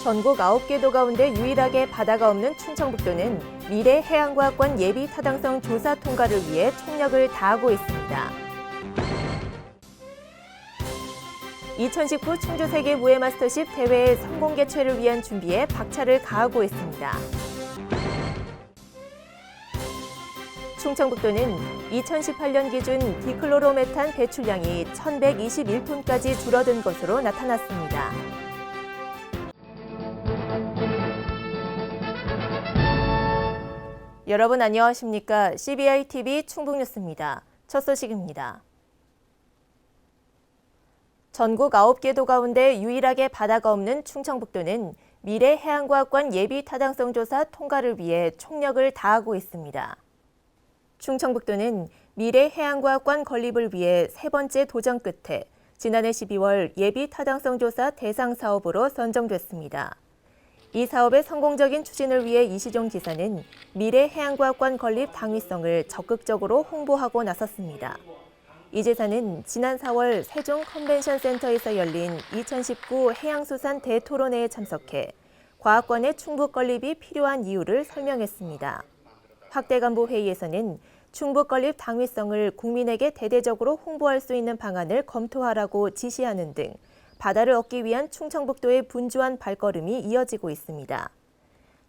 전국 9개 도 가운데 유일하게 바다가 없는 충청북도는 미래해양과학관 예비 타당성 조사 통과를 위해 총력을 다하고 있습니다. 2019 충주 세계 무예 마스터십 대회의 성공 개최를 위한 준비에 박차를 가하고 있습니다. 충청북도는 2018년 기준 디클로로메탄 배출량이 1,121톤까지 줄어든 것으로 나타났습니다. 여러분 안녕하십니까? CBI-TV 충북뉴스입니다. 첫 소식입니다. 전국 9개 도 가운데 유일하게 바다가 없는 충청북도는 미래해양과학관 예비 타당성 조사 통과를 위해 총력을 다하고 있습니다. 충청북도는 미래해양과학관 건립을 위해 세 번째 도전 끝에 지난해 12월 예비 타당성 조사 대상 사업으로 선정됐습니다. 이 사업의 성공적인 추진을 위해 이시종 지사는 미래해양과학관 건립 당위성을 적극적으로 홍보하고 나섰습니다. 이 지사는 지난 4월 세종 컨벤션센터에서 열린 2019 해양수산 대토론회에 참석해 과학관의 충북 건립이 필요한 이유를 설명했습니다. 확대간부 회의에서는 충북 건립 당위성을 국민에게 대대적으로 홍보할 수 있는 방안을 검토하라고 지시하는 등 바다를 얻기 위한 충청북도의 분주한 발걸음이 이어지고 있습니다.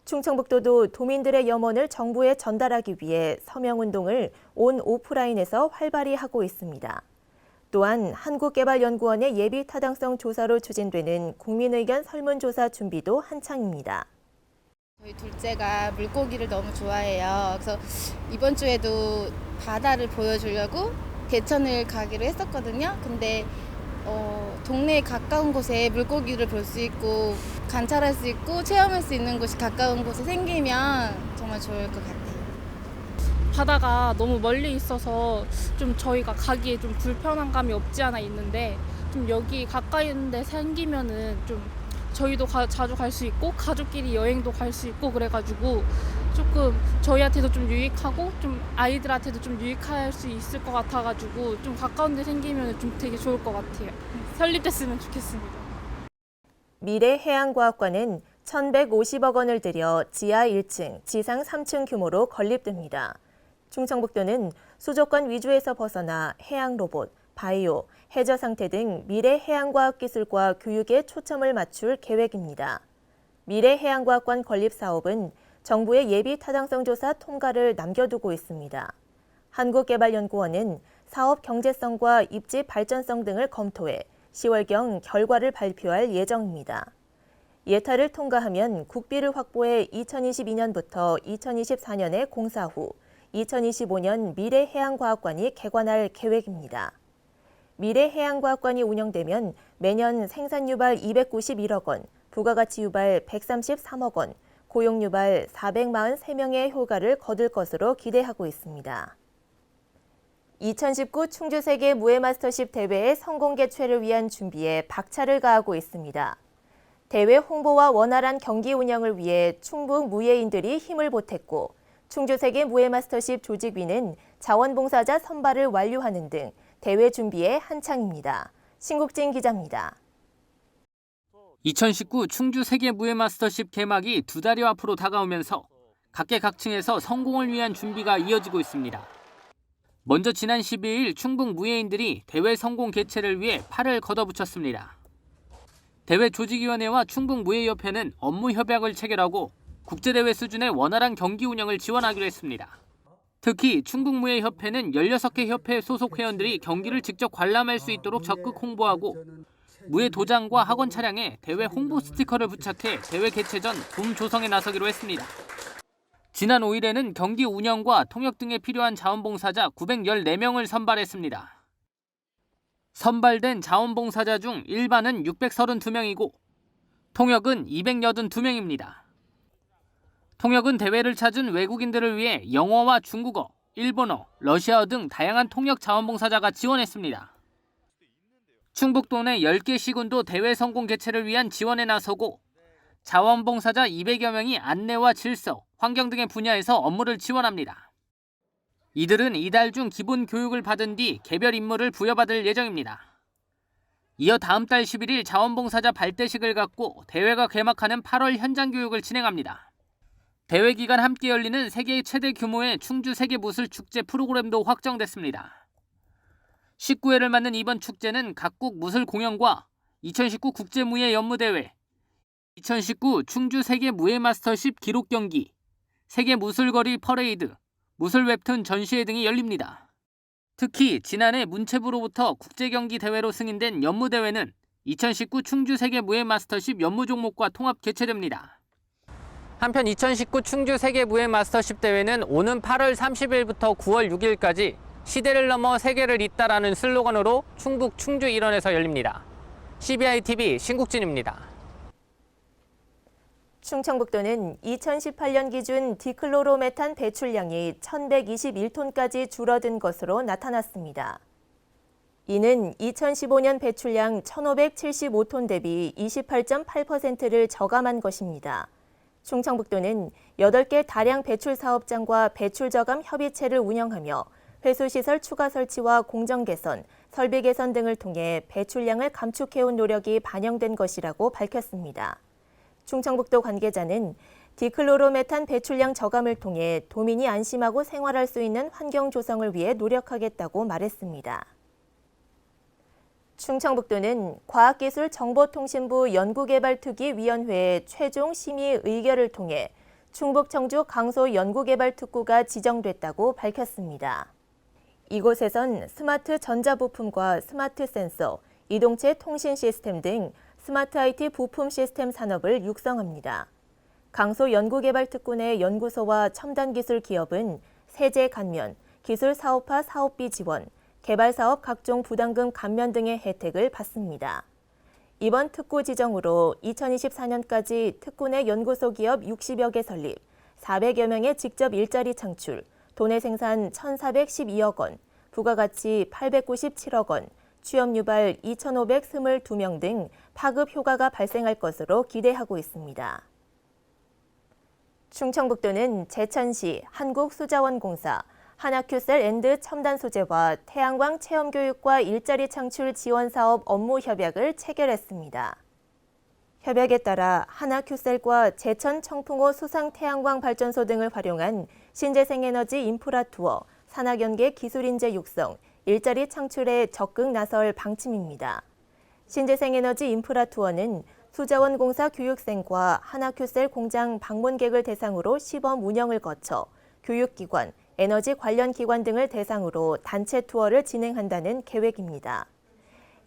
충청북도도 도민들의 염원을 정부에 전달하기 위해 서명운동을 온 오프라인에서 활발히 하고 있습니다. 또한 한국개발연구원의 예비 타당성 조사로 추진되는 국민의견 설문조사 준비도 한창입니다. 저희 둘째가 물고기를 너무 좋아해요. 그래서 이번 주에도 바다를 보여주려고 개천을 가기로 했었거든요. 근데 동네에 가까운 곳에 물고기를 볼 수 있고 관찰할 수 있고 체험할 수 있는 곳이 가까운 곳에 생기면 정말 좋을 것 같아요. 바다가 너무 멀리 있어서 좀 저희가 가기에 좀 불편한 감이 없지 않아 있는데 좀 여기 가까이 있는데 생기면은 좀 저희도 자주 갈 수 있고 가족끼리 여행도 갈 수 있고 그래가지고 조금 저희한테도 좀 유익하고 좀 아이들한테도 좀 유익할 수 있을 것 같아가지고 좀 가까운 데 생기면 좀 되게 좋을 것 같아요. 설립됐으면 좋겠습니다. 미래해양과학관은 1,150억 원을 들여 지하 1층, 지상 3층 규모로 건립됩니다. 충청북도는 수족관 위주에서 벗어나 해양 로봇, 바이오, 해저 상태 등 미래해양과학 기술과 교육에 초점을 맞출 계획입니다. 미래해양과학관 건립 사업은 정부의 예비 타당성 조사 통과를 남겨두고 있습니다. 한국개발연구원은 사업 경제성과 입지 발전성 등을 검토해 10월경 결과를 발표할 예정입니다. 예타를 통과하면 국비를 확보해 2022년부터 2024년에 공사 후 2025년 미래해양과학관이 개관할 계획입니다. 미래해양과학관이 운영되면 매년 생산 유발 291억 원, 부가가치 유발 133억 원, 고용 유발 443명의 효과를 거둘 것으로 기대하고 있습니다. 2019 충주 세계 무예 마스터십 대회의 성공 개최를 위한 준비에 박차를 가하고 있습니다. 대회 홍보와 원활한 경기 운영을 위해 충북 무예인들이 힘을 보탰고 충주 세계 무예 마스터십 조직위는 자원봉사자 선발을 완료하는 등 대회 준비에 한창입니다. 신국진 기자입니다. 2019 충주 세계 무예 마스터십 개막이 2달여 앞으로 다가오면서 각계각층에서 성공을 위한 준비가 이어지고 있습니다. 먼저 지난 12일 충북 무예인들이 대회 성공 개최를 위해 팔을 걷어붙였습니다. 대회 조직위원회와 충북무예협회는 업무 협약을 체결하고 국제대회 수준의 원활한 경기 운영을 지원하기로 했습니다. 특히 충북무예협회는 16개 협회 소속 회원들이 경기를 직접 관람할 수 있도록 적극 홍보하고 무예 도장과 학원 차량에 대회 홍보 스티커를 부착해 대회 개최 전 붐 조성에 나서기로 했습니다. 지난 5일에는 경기 운영과 통역 등에 필요한 자원봉사자 914명을 선발했습니다. 선발된 자원봉사자 중 일반은 632명이고 통역은 282명입니다. 통역은 대회를 찾은 외국인들을 위해 영어와 중국어, 일본어, 러시아어 등 다양한 통역 자원봉사자가 지원했습니다. 충북도 내 10개 시군도 대회 성공 개최를 위한 지원에 나서고 자원봉사자 200여 명이 안내와 질서, 환경 등의 분야에서 업무를 지원합니다. 이들은 이달 중 기본 교육을 받은 뒤 개별 임무를 부여받을 예정입니다. 이어 다음 달 11일 자원봉사자 발대식을 갖고 대회가 개막하는 8월 현장 교육을 진행합니다. 대회 기간 함께 열리는 세계 최대 규모의 충주 세계무술축제 프로그램도 확정됐습니다. 19회를 맞는 이번 축제는 각국 무술 공연과 2019 국제무예연무대회, 2019 충주 세계무예마스터십 기록경기, 세계무술거리 퍼레이드, 무술웹툰 전시회 등이 열립니다. 특히 지난해 문체부로부터 국제경기 대회로 승인된 연무대회는 2019 충주 세계무예마스터십 연무 종목과 통합 개최됩니다. 한편 2019 충주 세계무예마스터십 대회는 오는 8월 30일부터 9월 6일까지 시대를 넘어 세계를 잇다라는 슬로건으로 충북 충주 일원에서 열립니다. CBI-TV 신국진입니다. 충청북도는 2018년 기준 디클로로메탄 배출량이 1,121톤까지 줄어든 것으로 나타났습니다. 이는 2015년 배출량 1,575톤 대비 28.8%를 저감한 것입니다. 충청북도는 8개 다량 배출 사업장과 배출 저감 협의체를 운영하며 회수시설 추가 설치와 공정 개선, 설비 개선 등을 통해 배출량을 감축해온 노력이 반영된 것이라고 밝혔습니다. 충청북도 관계자는 디클로로메탄 배출량 저감을 통해 도민이 안심하고 생활할 수 있는 환경 조성을 위해 노력하겠다고 말했습니다. 충청북도는 과학기술정보통신부 연구개발특위위원회의 최종 심의 의결을 통해 충북 청주 강소 연구개발특구가 지정됐다고 밝혔습니다. 이곳에선 스마트 전자부품과 스마트 센서, 이동체 통신 시스템 등 스마트 IT 부품 시스템 산업을 육성합니다. 강소 연구개발특구 내 연구소와 첨단기술 기업은 세제 감면, 기술 사업화 사업비 지원, 개발사업 각종 부담금 감면 등의 혜택을 받습니다. 이번 특구 지정으로 2024년까지 특구 내 연구소 기업 60여 개 설립, 400여 명의 직접 일자리 창출, 도내 생산 1,412억 원, 부가가치 897억 원, 취업 유발 2,522명 등 파급 효과가 발생할 것으로 기대하고 있습니다. 충청북도는 제천시 한국수자원공사, 한화큐셀 & 첨단소재와 태양광 체험교육과 일자리 창출 지원사업 업무 협약을 체결했습니다. 협약에 따라 한화큐셀과 제천 청풍호 수상태양광 발전소 등을 활용한 신재생에너지 인프라 투어, 산학연계 기술인재 육성, 일자리 창출에 적극 나설 방침입니다. 신재생에너지 인프라 투어는 수자원공사 교육생과 한화큐셀 공장 방문객을 대상으로 시범 운영을 거쳐 교육기관, 에너지 관련 기관 등을 대상으로 단체 투어를 진행한다는 계획입니다.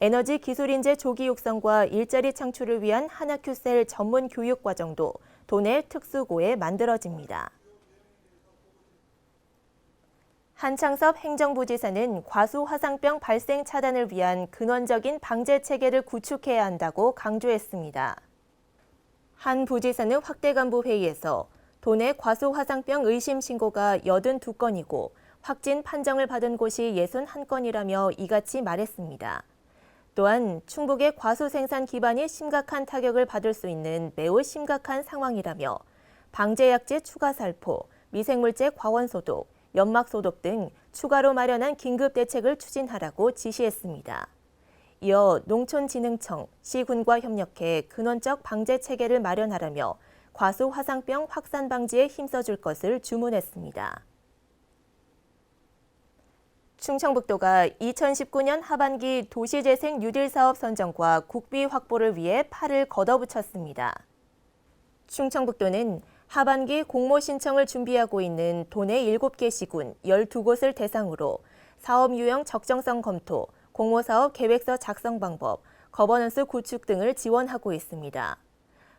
에너지 기술인재 조기 육성과 일자리 창출을 위한 한화큐셀 전문 교육 과정도 도내 특수고에 만들어집니다. 한창섭 행정부지사는 과수화상병 발생 차단을 위한 근원적인 방제 체계를 구축해야 한다고 강조했습니다. 한 부지사는 확대간부 회의에서 도내 과수화상병 의심 신고가 82건이고 확진 판정을 받은 곳이 61건이라며 이같이 말했습니다. 또한 충북의 과수 생산 기반이 심각한 타격을 받을 수 있는 매우 심각한 상황이라며 방제약제 추가 살포, 미생물제 과원 소독, 연막 소독 등 추가로 마련한 긴급 대책을 추진하라고 지시했습니다. 이어 농촌진흥청, 시군과 협력해 근원적 방제 체계를 마련하라며 과수 화상병 확산 방지에 힘써줄 것을 주문했습니다. 충청북도가 2019년 하반기 도시재생 뉴딜 사업 선정과 국비 확보를 위해 팔을 걷어붙였습니다. 충청북도는 하반기 공모 신청을 준비하고 있는 도내 7개 시군 12곳을 대상으로 사업 유형 적정성 검토, 공모사업 계획서 작성 방법, 거버넌스 구축 등을 지원하고 있습니다.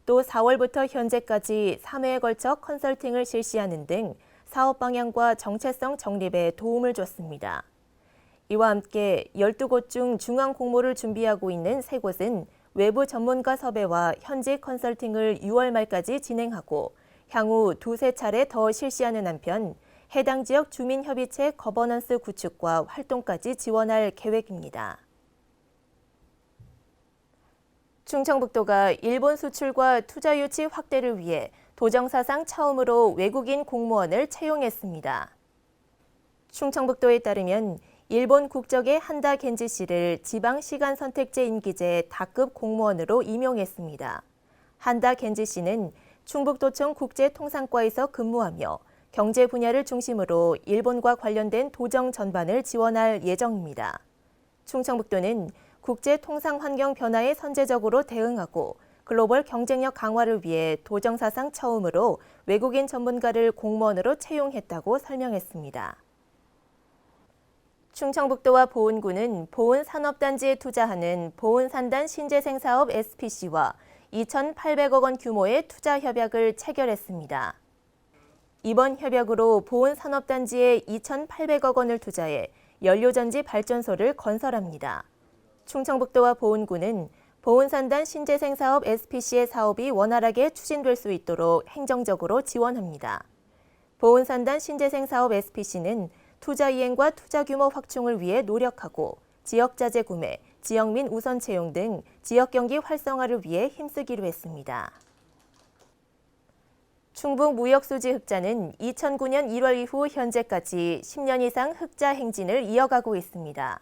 또 4월부터 현재까지 3회에 걸쳐 컨설팅을 실시하는 등 사업 방향과 정체성 정립에 도움을 줬습니다. 이와 함께 12곳 중 중앙 공모를 준비하고 있는 3곳은 외부 전문가 섭외와 현지 컨설팅을 6월 말까지 진행하고 향후 2-3차례 더 실시하는 한편 해당 지역 주민협의체 거버넌스 구축과 활동까지 지원할 계획입니다. 충청북도가 일본 수출과 투자 유치 확대를 위해 도정사상 처음으로 외국인 공무원을 채용했습니다. 충청북도에 따르면 일본 국적의 한다 겐지 씨를 지방 시간 선택제 임기제 다급 공무원으로 임용했습니다. 한다 겐지 씨는 충북도청 국제통상과에서 근무하며 경제 분야를 중심으로 일본과 관련된 도정 전반을 지원할 예정입니다. 충청북도는 국제 통상 환경 변화에 선제적으로 대응하고 글로벌 경쟁력 강화를 위해 도정 사상 처음으로 외국인 전문가를 공무원으로 채용했다고 설명했습니다. 충청북도와 보은군은 보은산업단지에 투자하는 보은산단 신재생 사업 SPC와 2,800억 원 규모의 투자 협약을 체결했습니다. 이번 협약으로 보은산업단지에 2,800억 원을 투자해 연료전지 발전소를 건설합니다. 충청북도와 보은군은 보은산단 신재생 사업 SPC의 사업이 원활하게 추진될 수 있도록 행정적으로 지원합니다. 보은산단 신재생 사업 SPC는 투자 이행과 투자 규모 확충을 위해 노력하고 지역자재 구매, 지역민 우선 채용 등 지역 경기 활성화를 위해 힘쓰기로 했습니다. 충북 무역수지 흑자는 2009년 1월 이후 현재까지 10년 이상 흑자 행진을 이어가고 있습니다.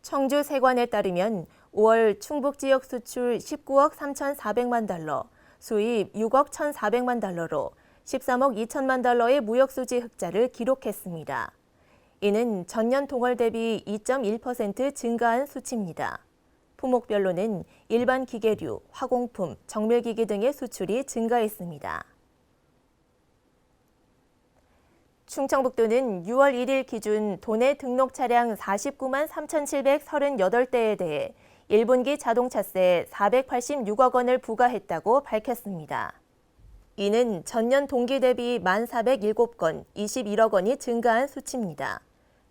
청주 세관에 따르면 5월 충북 지역 수출 19억 3,400만 달러, 수입 6억 1,400만 달러로 13억 2천만 달러의 무역수지 흑자를 기록했습니다. 이는 전년 동월 대비 2.1% 증가한 수치입니다. 품목별로는 일반 기계류, 화공품, 정밀기기 등의 수출이 증가했습니다. 충청북도는 6월 1일 기준 도내 등록 차량 49만 3,738대에 대해 1분기 자동차세 486억 원을 부과했다고 밝혔습니다. 이는 전년 동기 대비 1,407건, 21억 원이 증가한 수치입니다.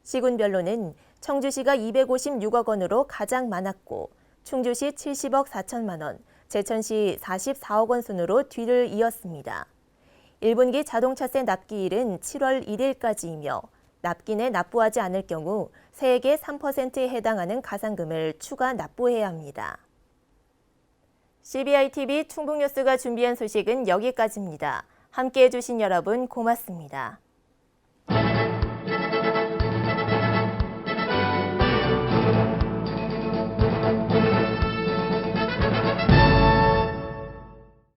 시군별로는 청주시가 256억 원으로 가장 많았고 충주시 70억 4천만 원, 제천시 44억 원 순으로 뒤를 이었습니다. 1분기 자동차세 납기일은 7월 1일까지이며 납기내 납부하지 않을 경우 세액의 3%에 해당하는 가산금을 추가 납부해야 합니다. CBI-TV 충북뉴스가 준비한 소식은 여기까지입니다. 함께해 주신 여러분 고맙습니다.